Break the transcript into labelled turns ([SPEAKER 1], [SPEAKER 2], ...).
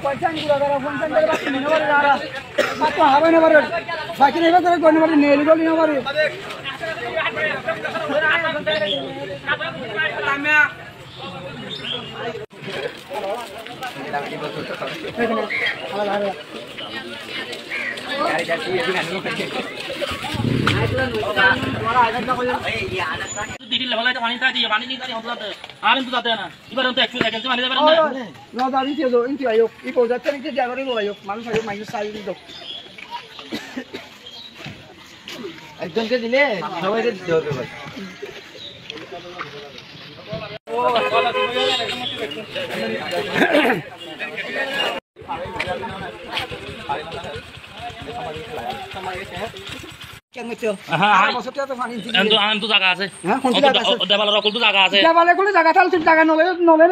[SPEAKER 1] पंचान गुला करा पंचान करा नंबर यारा मत हावे नंबर साइकिल हेबे करे कोन नंबर नेल गोली नंबर
[SPEAKER 2] दिल्ली लेवल पानी था पानी नहीं था आने तो जाते हैं ना इबार तो एक्चुअली लेकिन पानी देबे ना
[SPEAKER 1] ना दादी के जो इंटी आयो ई को जाते नहीं के जागरे लो आयो মানুষ আयो মাইনাস সাইজ দিও একজনকে দিলে সবাইকে দিতে হবে ভাই ও কেন মেছো আর বছরটা তো পানি দিই
[SPEAKER 2] আন তো জায়গা আছে হ্যাঁ কোন জায়গা আছে দেবালের কোন জায়গা আছে
[SPEAKER 1] দেবালের কোন জায়গা তাহলে জায়গা নলে